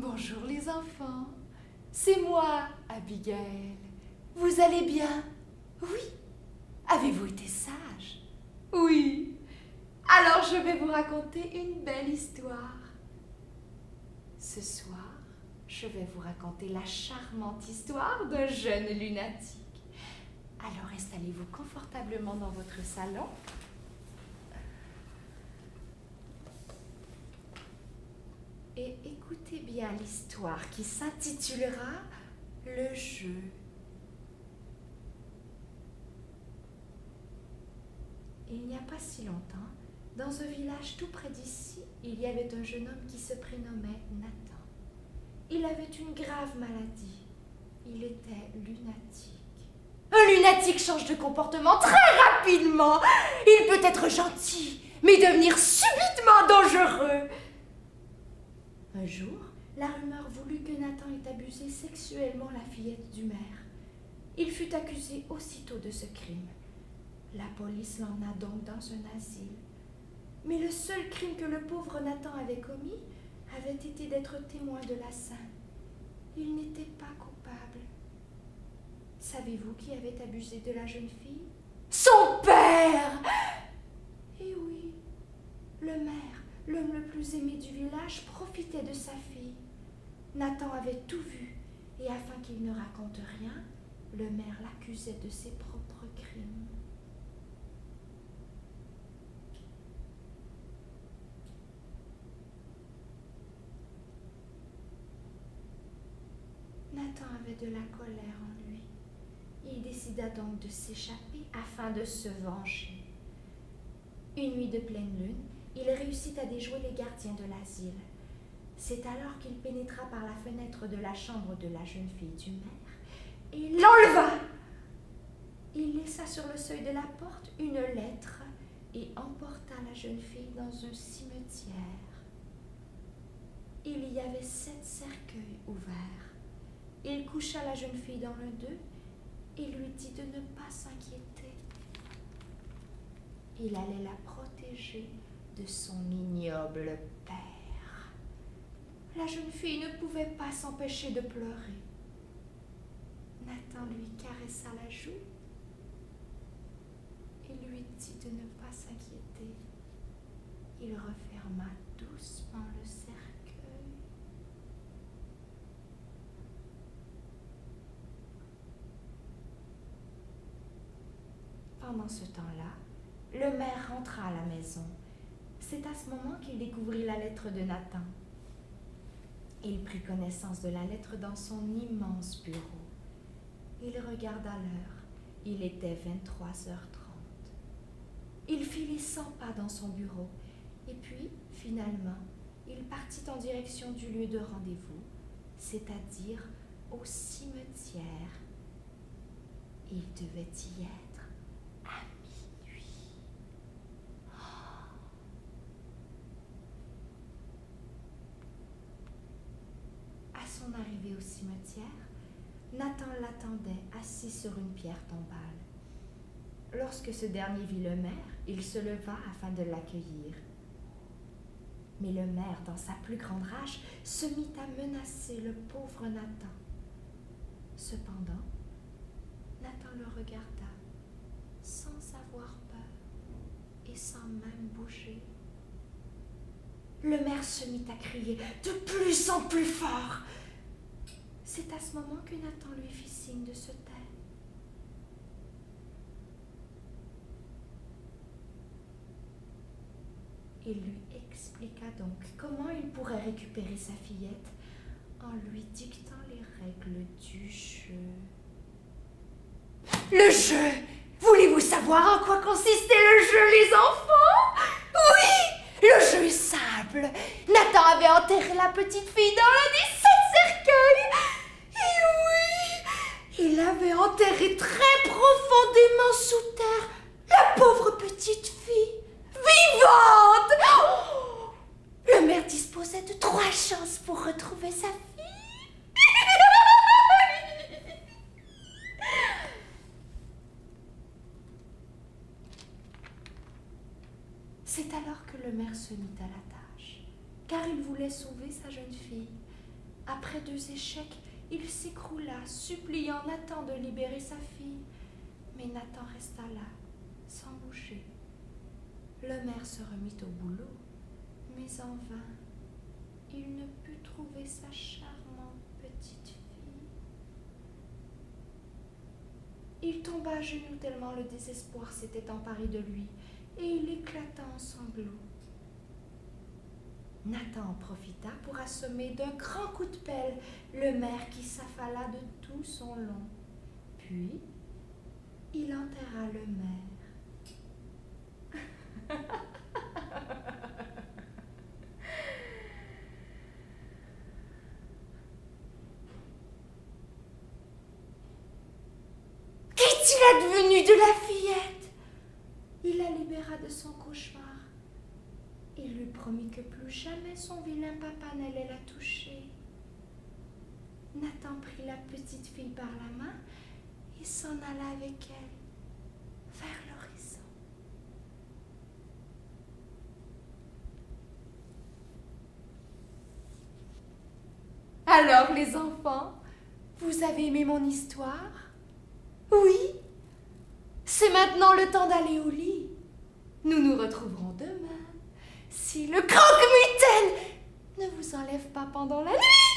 Bonjour les enfants, c'est moi, Abigail. Vous allez bien? Oui. Avez-vous été sage? Oui. Alors je vais vous raconter une belle histoire. Ce soir, je vais vous raconter la charmante histoire d'un jeune lunatique. Alors installez-vous confortablement dans votre salon. Et écoutez bien l'histoire qui s'intitulera « Le jeu ». Il n'y a pas si longtemps, dans un village tout près d'ici, il y avait un jeune homme qui se prénommait Nathan. Il avait une grave maladie. Il était lunatique. Un lunatique change de comportement très rapidement. Il peut être gentil, mais devenir subitement dangereux. Un jour, la rumeur voulut que Nathan ait abusé sexuellement la fillette du maire. Il fut accusé aussitôt de ce crime. La police l'emmena donc dans un asile. Mais le seul crime que le pauvre Nathan avait commis avait été d'être témoin de la scène. Il n'était pas coupable. Savez-vous qui avait abusé de la jeune fille? Son père! Eh oui, le maire, l'homme le plus aimé du village, profitait de sa fille. Nathan avait tout vu, et afin qu'il ne raconte rien, le maire l'accusait de ses propres crimes. Nathan avait de la colère en lui. Il décida donc de s'échapper afin de se venger. Une nuit de pleine lune, il réussit à déjouer les gardiens de l'asile. C'est alors qu'il pénétra par la fenêtre de la chambre de la jeune fille du maire et l'enleva. Il laissa sur le seuil de la porte une lettre et emporta la jeune fille dans un cimetière. Il y avait 7 cercueils ouverts. Il coucha la jeune fille dans l'un d'eux et lui dit de ne pas s'inquiéter. Il allait la protéger de son ignoble père. La jeune fille ne pouvait pas s'empêcher de pleurer. Nathan lui caressa la joue et lui dit de ne pas s'inquiéter. Il referma doucement le cercueil. Pendant ce temps-là, le maire rentra à la maison. C'est à ce moment qu'il découvrit la lettre de Nathan. Il prit connaissance de la lettre dans son immense bureau. Il regarda l'heure. Il était 23h30. Il fit les 100 pas dans son bureau et puis, finalement, il partit en direction du lieu de rendez-vous, c'est-à-dire au cimetière. Il devait y être à minuit. À son arrivée au cimetière, Nathan l'attendait assis sur une pierre tombale. Lorsque ce dernier vit le maire, il se leva afin de l'accueillir. Mais le maire, dans sa plus grande rage, se mit à menacer le pauvre Nathan. Cependant, Nathan le regarda sans avoir peur et sans même bouger. Le maire se mit à crier de plus en plus fort. C'est à ce moment que Nathan lui fit signe de se taire. Il lui expliqua donc comment il pourrait récupérer sa fillette en lui dictant les règles du jeu. Le jeu! Voulez-vous savoir en quoi consistait le jeu, les enfants? Oui! Le jeu est simple. Nathan avait enterré la petite fille dans l'un des 7 cercueils. Et oui! Il avait enterré très profondément sous terre la pauvre petite fille. Vivante! Oh! Le maire disposait de 3 chances pour retrouver sa fille. C'est alors que le maire se mit à la tâche, car il voulait sauver sa jeune fille. Après 2 échecs, il s'écroula, suppliant Nathan de libérer sa fille. Mais Nathan resta là, sans bouger. Le maire se remit au boulot, mais en vain. Il ne put trouver sa charmante petite fille. Il tomba à genoux tellement le désespoir s'était emparé de lui, et il éclata en sanglots. Nathan en profita pour assommer d'un grand coup de pelle le maire qui s'affala de tout son long. Puis, il enterra le maire. Qu'est-il advenu de la fillette? Il la libéra de son cauchemar. Il lui promit que plus jamais son vilain papa n'allait la toucher. Nathan prit la petite fille par la main et s'en alla avec elle vers l'horizon. Alors les enfants, vous avez aimé mon histoire? Oui? C'est maintenant le temps d'aller au lit. Nous nous retrouverons demain, si le croque-mitaine ne vous enlève pas pendant la nuit.